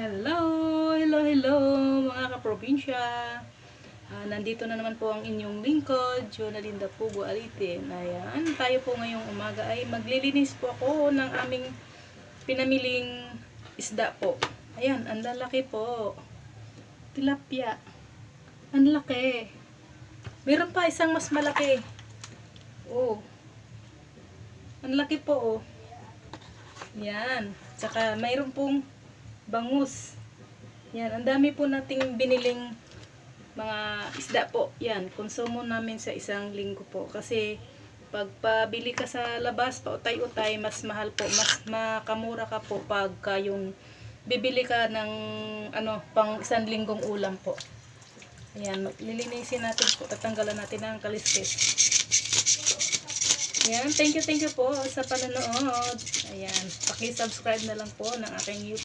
Hello, hello mga kaprobinsya. Nandito na naman po ang inyong lingkod, Jonalinda Pugo Alitin. Ayan, tayo po ngayong umaga ay maglilinis po ako ng aming pinamiling isda po. Ayan, ang lalaki po. Tilapia. Ang laki. Meron pa isang mas malaki. Oh. Ang laki po oh. Yan. Tsaka mayroon pong bangus. Yan, ang dami po nating biniling mga isda po. Yan, konsumo namin sa isang linggo po. Kasi pagpabili ka sa labas, pautay-utay, mas mahal po. Mas makamura ka po pagka yung bibili ka ng pang isang linggong ulam po. Ayan, lilinisin natin po. Tatanggalan natin ang kaliskis. Ayan, thank you po sa panonood. Ayan, paki-subscribe na lang po ng aking YouTube.